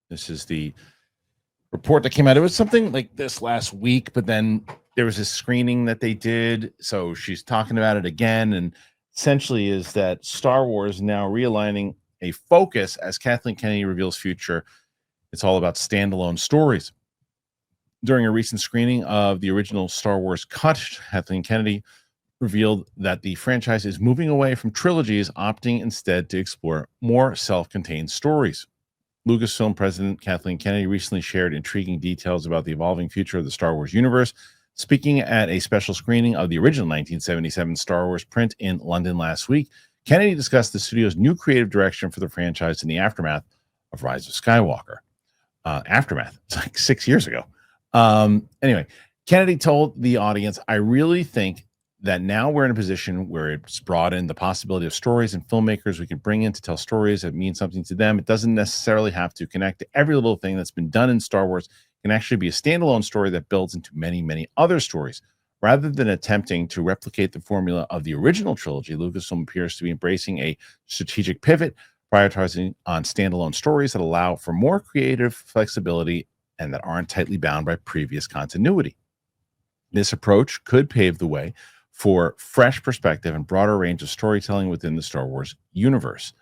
This is the report that came out. It was something like this last week, but then there was a screening that they did. So she's talking about it again. And essentially is that Star Wars now realigning a focus as Kathleen Kennedy reveals future. It's all about standalone stories. During a recent screening of the original Star Wars cut, Kathleen Kennedy revealed that the franchise is moving away from trilogies, opting instead to explore more self-contained stories. Lucasfilm president Kathleen Kennedy recently shared intriguing details about the evolving future of the Star Wars universe. Speaking at a special screening of the original 1977 Star Wars print in London last week, Kennedy discussed the studio's new creative direction for the franchise in the aftermath of Rise of Skywalker. Aftermath, it's like 6 years ago. Anyway, Kennedy told the audience, I really think that now we're in a position where it's broadened the possibility of stories and filmmakers we could bring in to tell stories that mean something to them. It doesn't necessarily have to connect to every little thing that's been done in Star Wars. It can actually be a standalone story that builds into many, many other stories. Rather than attempting to replicate the formula of the original trilogy, Lucasfilm appears to be embracing a strategic pivot, prioritizing on standalone stories that allow for more creative flexibility and that aren't tightly bound by previous continuity. This approach could pave the way for fresh perspective and broader range of storytelling within the Star Wars universe.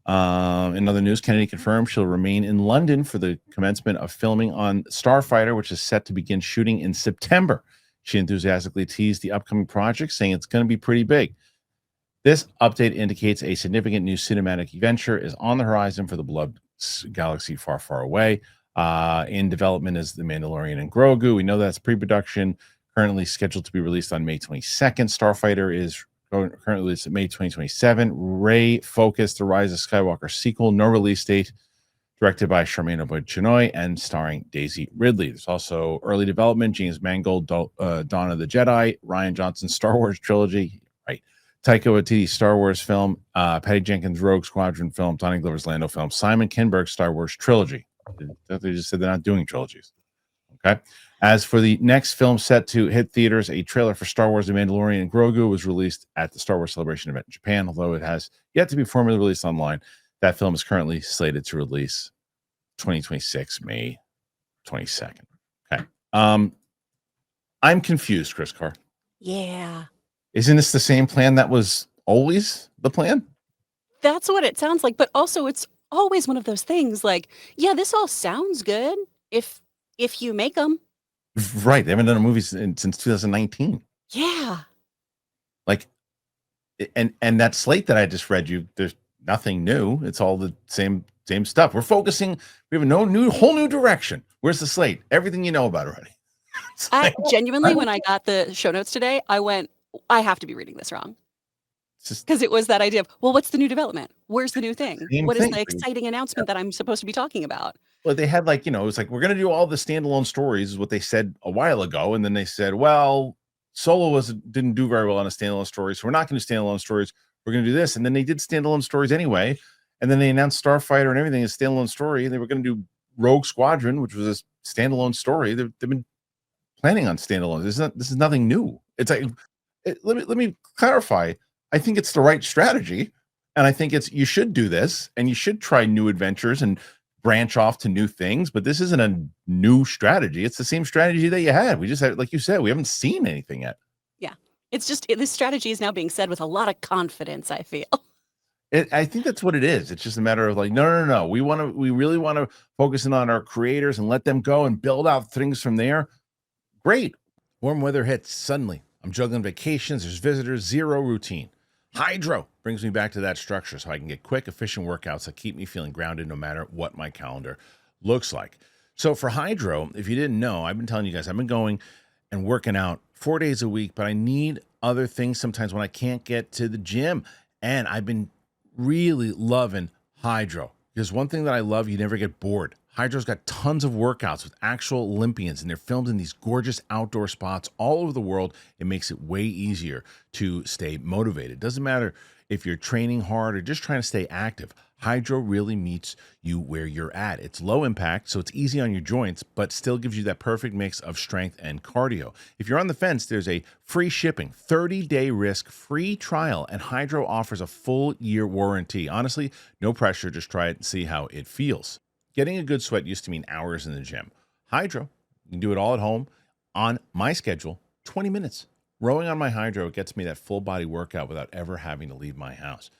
In other news, Kennedy confirmed she'll remain in London for the commencement of filming on Starfighter, which is set to begin shooting in September. She enthusiastically teased the upcoming project, saying it's going to be pretty big. This update indicates a significant new cinematic adventure is on the horizon for the beloved galaxy far, far away. In development is The Mandalorian and Grogu. We know that's pre-production, currently scheduled to be released on May 22nd. Starfighter is currently released May 2027. Rey Focus, The Rise of Skywalker sequel, no release date, directed by Charmaine Obaid-Chinoy and starring Daisy Ridley. There's also early development, James Mangold, Dawn of the Jedi, Rian Johnson's Star Wars trilogy, right? Taika Waititi's Star Wars film, Patty Jenkins' Rogue Squadron film, Donnie Glover's Lando film, Simon Kinberg's Star Wars trilogy. They just said they're not doing trilogies. Okay. As for the next film set to hit theaters, a trailer for Star Wars The Mandalorian and Grogu was released at the Star Wars Celebration event in Japan, although it has yet to be formally released online. That film is currently slated to release 2026, May 22nd. Okay. I'm confused, Chris Carr. Yeah. Isn't this the same plan that was always the plan? That's what it sounds like, but also it's always one of those things like, yeah, this all sounds good if you make them. Right. They haven't done a movie since 2019. Yeah. Like, and that slate that I just read you, there's nothing new. It's all the same stuff. We're focusing. We have a whole new direction. Where's the slate? Everything you know about already. Genuinely, when I got the show notes today, I went, I have to be reading this wrong. Because it was that idea of, well, what's the new development? Where's the new thing? What is the exciting announcement that I'm supposed to be talking about? Well, they had it was like, we're going to do all the standalone stories is what they said a while ago. And then they said, well, Solo didn't do very well on a standalone story. So we're not going to do standalone stories. We're going to do this. And then they did standalone stories anyway. And then they announced Starfighter and everything as standalone story. And they were going to do Rogue Squadron, which was a standalone story. They've been planning on standalone. This is nothing new. It's like, let me clarify. I think it's the right strategy. And I think you should do this and you should try new adventures and branch off to new things, but this isn't a new strategy. It's the same strategy that you had. We just had, like you said, we haven't seen anything yet. Yeah. It's just, this strategy is now being said with a lot of confidence, I feel. I think that's what it is. It's just a matter of like, no. We really want to focus in on our creators and let them go and build out things from there. Great. Warm weather hits suddenly. I'm juggling vacations. There's visitors, zero routine. Hydro brings me back to that structure so I can get quick, efficient workouts that keep me feeling grounded no matter what my calendar looks like. So for Hydro, if you didn't know, I've been telling you guys, I've been going and working out 4 days a week, but I need other things sometimes when I can't get to the gym. And I've been really loving Hydro because one thing that I love, you never get bored. Hydro's got tons of workouts with actual Olympians, and they're filmed in these gorgeous outdoor spots all over the world. It makes it way easier to stay motivated. Doesn't matter if you're training hard or just trying to stay active. Hydro really meets you where you're at. It's low impact, so it's easy on your joints, but still gives you that perfect mix of strength and cardio. If you're on the fence, there's a free shipping, 30-day risk-free trial, and Hydro offers a full year warranty. Honestly, no pressure. Just try it and see how it feels. Getting a good sweat used to mean hours in the gym. Hydro, you can do it all at home on my schedule, 20 minutes. Rowing on my Hydro gets me that full body workout without ever having to leave my house.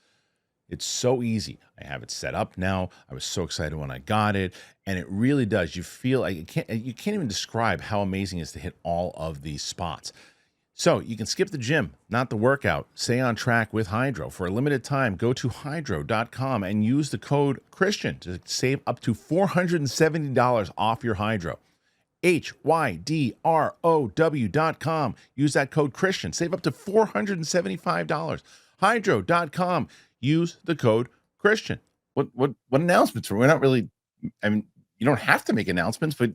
It's so easy. I have it set up now. I was so excited when I got it, and it really does. You feel like you can't even describe how amazing it is to hit all of these spots. So you can skip the gym, not the workout. Stay on track with Hydro. For a limited time, go to hydro.com and use the code Kristian to save up to $470 off your Hydro. HYDROW.com. Use that code Kristian. Save up to $475. Hydro.com. Use the code Kristian. What announcements? We're not really, I mean, you don't have to make announcements, but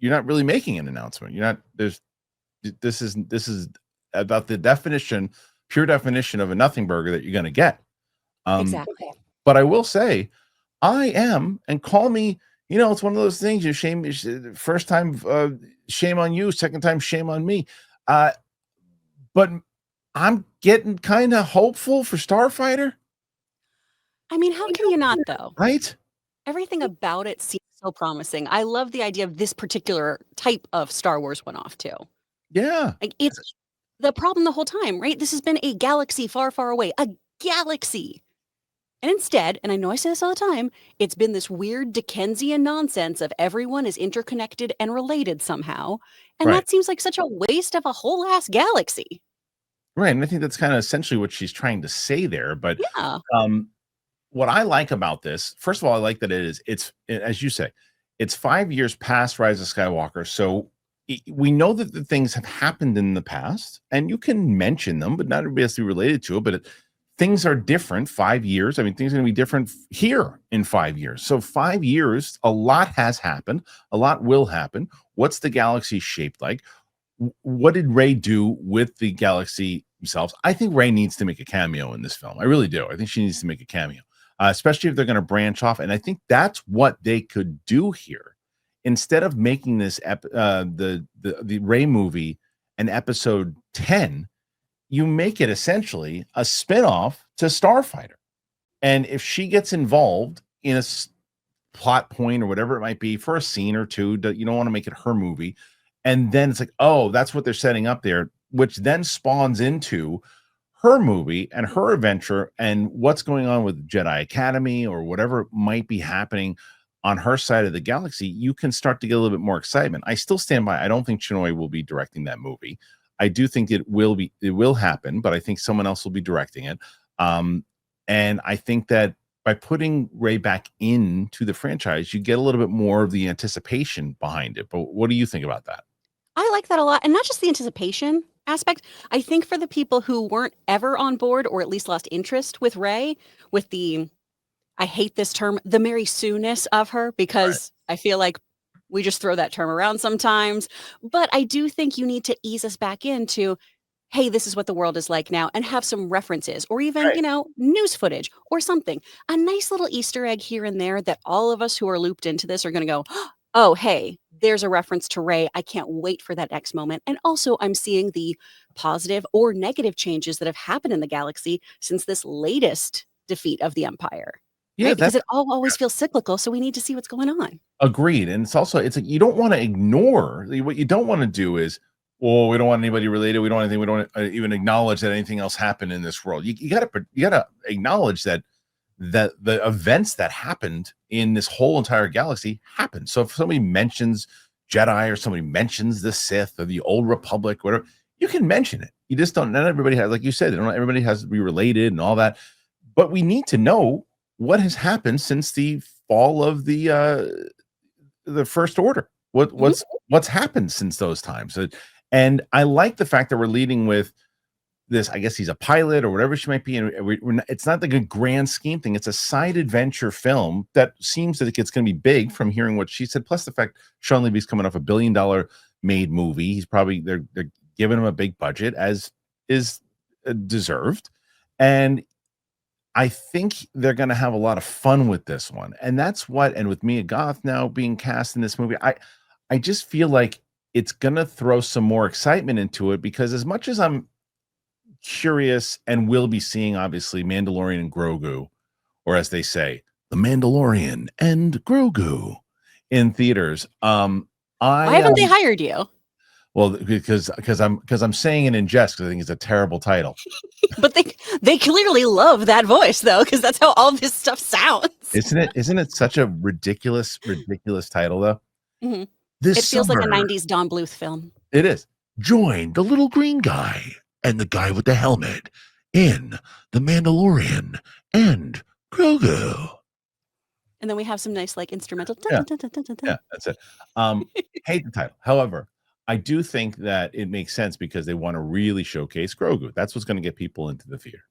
you're not really making an announcement. You're not, this is about the pure definition of a nothing burger that you're going to get. Exactly. But I will say, I am, and call me, it's one of those things. First time, shame on you. Second time, shame on me. But I'm getting kind of hopeful for Starfighter. I mean, how can you not, though? Right? Everything about it seems so promising. I love the idea of this particular type of Star Wars one-off, too. Yeah. Like, it's the problem the whole time, right? This has been a galaxy far, far away. A galaxy. And instead, and I know I say this all the time, it's been this weird Dickensian nonsense of everyone is interconnected and related somehow. And that seems like such a waste of a whole ass galaxy. Right. And I think that's kind of essentially what she's trying to say there. But yeah. What I like about this, first of all, I like that it's as you say, it's 5 years past Rise of Skywalker. So we know that the things have happened in the past, and you can mention them, but not everybody has to be related to it. But things are different. 5 years. I mean, things are going to be different here in 5 years. So 5 years, a lot has happened. A lot will happen. What's the galaxy shaped like? What did Rey do with the galaxy themselves? I think Rey needs to make a cameo in this film. I really do. I think she needs to make a cameo. Especially if they're going to branch off. And I think that's what they could do here. Instead of making this the Rey movie an episode 10, you make it essentially a spinoff to Starfighter. And if she gets involved in a plot point or whatever it might be for a scene or two, you don't want to make it her movie. And then it's like, oh, that's what they're setting up there, which then spawns into her movie and her adventure and what's going on with Jedi Academy or whatever might be happening on her side of the galaxy. You can start to get a little bit more excitement. I still stand by. I don't think Chinoy will be directing that movie. I do think it will happen, but I think someone else will be directing it. And I think that by putting Rey back into the franchise, you get a little bit more of the anticipation behind it. But what do you think about that? I like that a lot. And not just the anticipation aspect. I think for the people who weren't ever on board or at least lost interest with Rey, with the, I hate this term, the Mary Sue-ness of her, because I feel like we just throw that term around sometimes. But I do think you need to ease us back into, hey, this is what the world is like now, and have some references or even, news footage or something. A nice little Easter egg here and there that all of us who are looped into this are going to go, oh, hey, there's a reference to Rey. I can't wait for that next moment. And also, I'm seeing the positive or negative changes that have happened in the galaxy since this latest defeat of the Empire. Yeah, right? Because it always feels cyclical. So we need to see what's going on. Agreed. And it's like you don't want to ignore what you don't want to do is, well, we don't want anybody related. We don't want anything. We don't even acknowledge that anything else happened in this world. You gotta acknowledge that the events that happened in this whole entire galaxy happened. So if somebody mentions Jedi or somebody mentions the Sith or the Old Republic, whatever, you can mention it. You just don't. Not everybody has, like you said, everybody has to be related and all that. But we need to know what has happened since the fall of the First Order. What's happened since those times? And I like the fact that we're leading with this. I guess he's a pilot or whatever she might be. And it's not like a grand scheme thing. It's a side adventure film that seems that it's going to be big from hearing what she said. Plus the fact Sean Levy's coming off $1 billion made movie. He's probably they're giving him a big budget, as is deserved. And I think they're going to have a lot of fun with this one. And that's what, and with Mia Goth now being cast in this movie, I just feel like it's going to throw some more excitement into it, because as much as I'm curious and will be seeing, obviously, Mandalorian and Grogu, or as they say, The Mandalorian and Grogu in theaters. Why haven't they hired you? Well, because I'm saying it in jest because I think it's a terrible title. But they clearly love that voice though, because that's how all this stuff sounds. Isn't it such a ridiculous title though? Mm-hmm. It feels like a 90s Don Bluth film. It is. Join the little green guy and the guy with the helmet in The Mandalorian and Grogu. And then we have some nice like instrumental. Yeah, that's it. Hate the title. However, I do think that it makes sense because they want to really showcase Grogu. That's what's going to get people into the theater.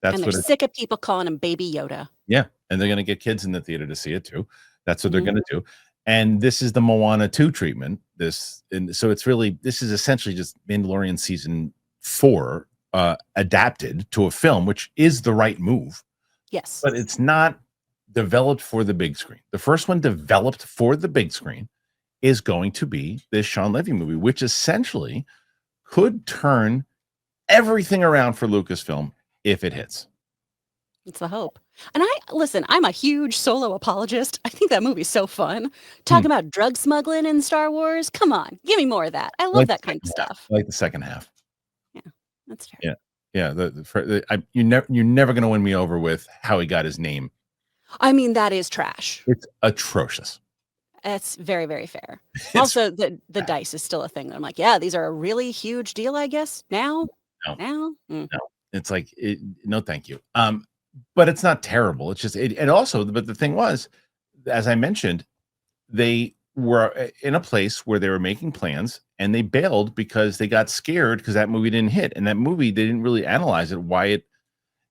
And they're sick of people calling him Baby Yoda. Yeah, and they're going to get kids in the theater to see it too. That's what they're going to do. And this is the Moana 2 treatment. So this is essentially just Mandalorian season 4 adapted to a film, which is the right move. Yes, but it's not developed for the big screen. The first one developed for the big screen is going to be this Shawn Levy movie, which essentially could turn everything around for Lucasfilm if it hits. It's the hope. And I'm a huge Solo apologist. I think that movie's so fun. Talking about drug smuggling in Star Wars. Come on, give me more of that. I love that kind of stuff. I like the second half. Yeah, that's true. Yeah. You're never going to win me over with how he got his name. I mean, that is trash. It's atrocious. It's very, very fair. Also, the dice is still a thing. I'm like, yeah, these are a really huge deal, I guess. Now? No. It's like, no, thank you. But it's not terrible. It's just, but the thing was, as I mentioned, they were in a place where they were making plans and they bailed because they got scared because that movie didn't hit. And that movie, they didn't really analyze it, why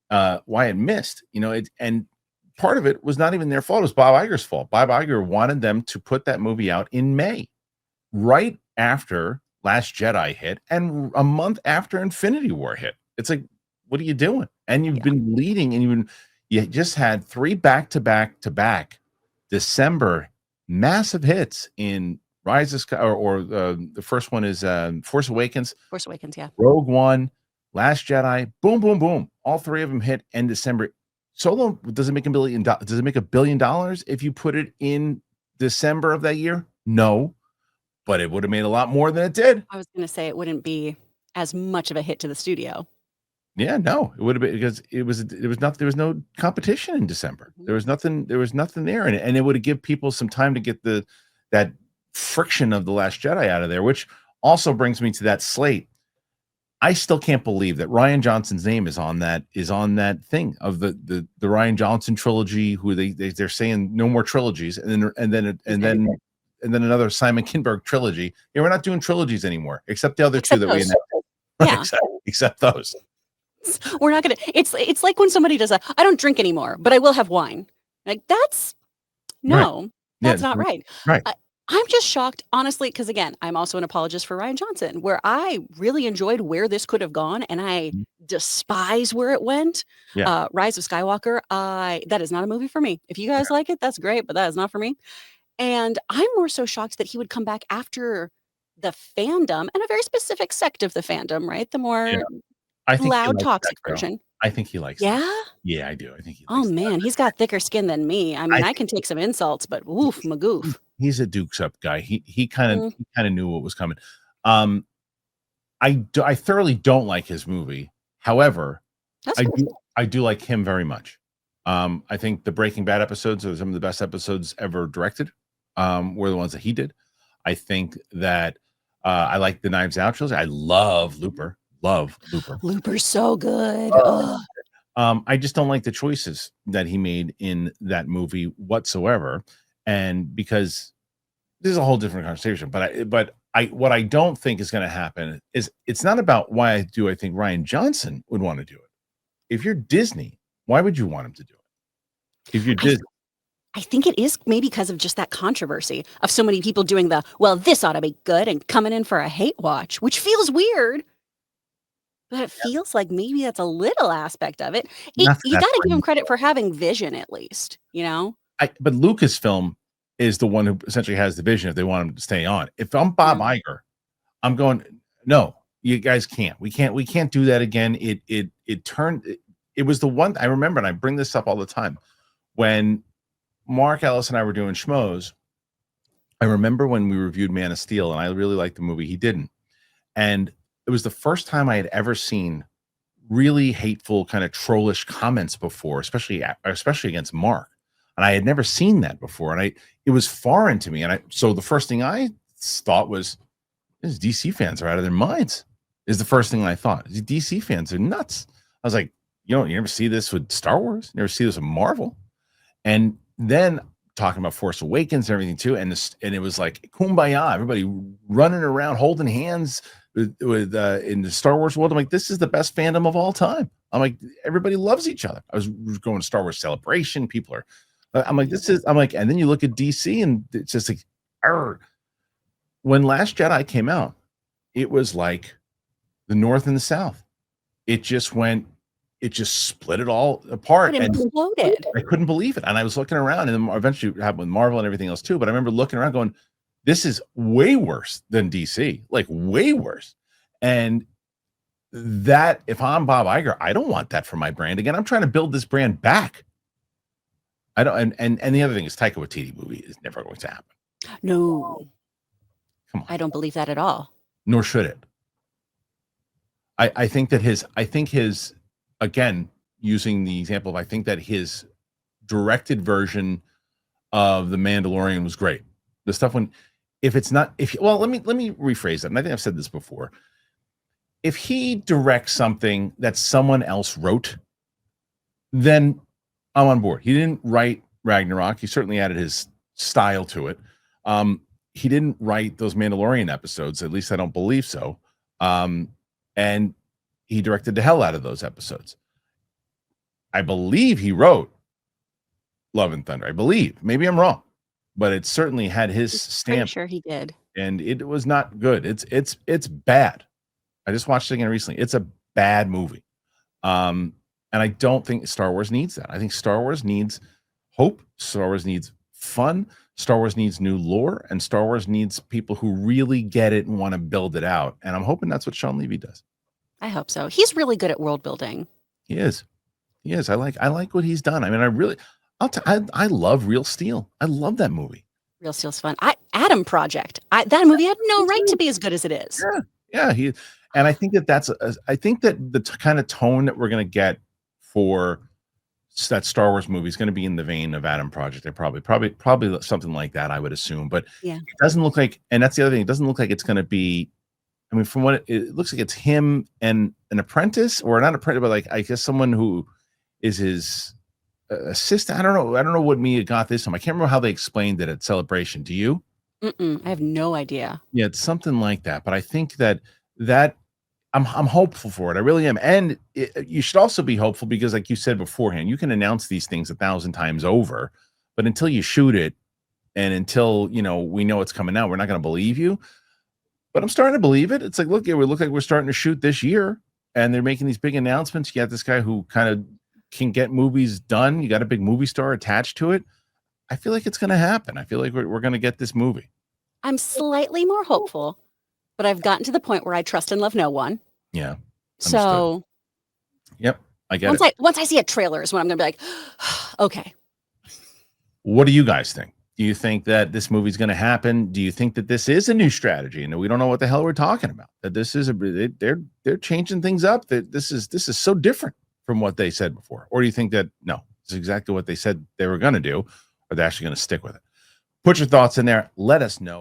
it missed, and part of it was not even their fault. It was Bob Iger's fault. Bob Iger wanted them to put that movie out in May, right after Last Jedi hit and a month after Infinity War hit. It's like, what are you doing? And you've been leading, and you just had 3 back-to-back December massive hits in Rise of Sky, or the first one is Force Awakens. Force Awakens, yeah. Rogue One, Last Jedi, boom, boom, boom. All 3 of them hit in December. Solo doesn't make $1 billion. Does it make $1 billion if you put it in December of that year? No, but it would have made a lot more than it did. I was going to say it wouldn't be as much of a hit to the studio. Yeah, no, it would have been because there was no competition in December. There was nothing there, and it would have given people some time to get that friction of The Last Jedi out of there, which also brings me to that slate. I still can't believe that Rian Johnson's name is on that thing of the Rian Johnson trilogy. Who they're saying no more trilogies, and then another Simon Kinberg trilogy. Yeah, we're not doing trilogies anymore, except the other 2 that we announced. Yeah, except those. We're not gonna. It's like when somebody does I don't drink anymore, but I will have wine. Like that's not right. Right. I'm just shocked, honestly, because again, I'm also an apologist for Rian Johnson, where I really enjoyed where this could have gone, and I despise where it went. Yeah. Rise of Skywalker, that is not a movie for me. If you guys like it, that's great, but that is not for me. And I'm more so shocked that he would come back after the fandom and a very specific sect of the fandom, right? The more loud, toxic version. I think he likes Yeah? that. Yeah, I do. I think he likes man, he's got thicker skin than me. I mean, I can take some insults, but woof, magoof. He's a Dukes Up guy. He kind of knew what was coming. I thoroughly don't like his movie. However, I do like him very much. I think the Breaking Bad episodes are some of the best episodes ever directed. Were the ones that he did. I think that I like the Knives Out trilogy. I love Looper. Looper's so good. I just don't like the choices that he made in that movie whatsoever, and because this is a whole different conversation. But what I don't think is going to happen is it's not about why I think Rian Johnson would want to do it. If you're Disney, why would you want him to do it? If you're Disney. I think it is maybe because of just that controversy of so many people doing this ought to be good and coming in for a hate watch, which feels weird. But it feels like maybe that's a little aspect of it. You got to give him credit for having vision, at least, But Lucasfilm is the one who essentially has the vision if they want him to stay on. If I'm Bob Iger, I'm going, no, you guys can't. We can't do that again. It was the one I remember, and I bring this up all the time, when Mark Ellis and I were doing schmoes. I remember when we reviewed Man of Steel, and I really liked the movie. He didn't. And it was the first time I had ever seen really hateful, kind of trollish comments before, especially against Mark. And I had never seen that before. And it was foreign to me. And so the first thing I thought was, these DC fans are out of their minds, is the first thing I thought. These DC fans are nuts. I was like, you never see this with Star Wars, you never see this with Marvel. And then talking about Force Awakens and everything too, and it was like kumbaya, everybody running around holding hands with in the Star Wars world. I'm like, this is the best fandom of all time. I'm like, everybody loves each other. I was going to Star Wars Celebration. People are, I'm like, and then you look at DC, and it's just like, argh. When Last Jedi came out, it was like the North and the South. It just split it all apart. It imploded. I couldn't believe it. And I was looking around, and then eventually it happened with Marvel and everything else too. But I remember looking around going, this is way worse than DC, like way worse. And that, if I'm Bob Iger, I don't want that for my brand. Again, I'm trying to build this brand back. I don't, and the other thing is Taika Waititi movie is never going to happen. No. Come on. I don't believe that at all. Nor should it. I think his, again, using the example of, I think that his directed version of The Mandalorian was great. The stuff let me rephrase that. And I think I've said this before. If he directs something that someone else wrote, then I'm on board. He didn't write Ragnarok. He certainly added his style to it. He didn't write those Mandalorian episodes. At least I don't believe so. And he directed the hell out of those episodes. I believe he wrote Love and Thunder. I believe. Maybe I'm wrong, but it certainly had his stamp. I'm sure he did. And it was not good. It's bad. I just watched it again recently. It's a bad movie. And I don't think Star Wars needs that. I think Star Wars needs hope. Star Wars needs fun. Star Wars needs new lore, and Star Wars needs people who really get it and want to build it out. And I'm hoping that's what Sean Levy does. I hope so. He's really good at world building. He is. I like what he's done. I mean, I love Real Steel. I love that movie. Real Steel's fun. Adam Project. That movie had no right to be as good as it is. Yeah. And I think I think that the kind of tone that we're going to get for that Star Wars movie is going to be in the vein of Adam Project. They're probably something like that, I would assume. But yeah, it doesn't look like, and that's the other thing. It doesn't look like it's going to be. I mean, from what it looks like, it's him and an apprentice, or not apprentice, but like I guess someone who is his assistant. I don't know what media got this from. I can't remember how they explained it at Celebration. Do you? I have no idea. Yeah, it's something like that. But I think that I'm hopeful for it. I really am. And you should also be hopeful because, like you said beforehand, you can announce these things 1,000 times over, but until you shoot it and until, we know it's coming out, we're not going to believe you. But I'm starting to believe it. It's like, look, we look like we're starting to shoot this year, and they're making these big announcements. You got this guy who kind of can get movies done. You got a big movie star attached to it. I feel like it's going to happen. I feel like we're going to get this movie. I'm slightly more hopeful, but I've gotten to the point where I trust and love no one. Yeah. Understood. So, yep, I get it. Once I see a trailer is when I'm going to be like, okay. What do you guys think? Do you think that this movie's going to happen? Do you think that this is a new strategy and we don't know what the hell we're talking about? That this is they're changing things up. That this is so different from what they said before? Or do you think that no, it's exactly what they said they were going to do, or they're actually going to stick with it? Put your thoughts in there. Let us know.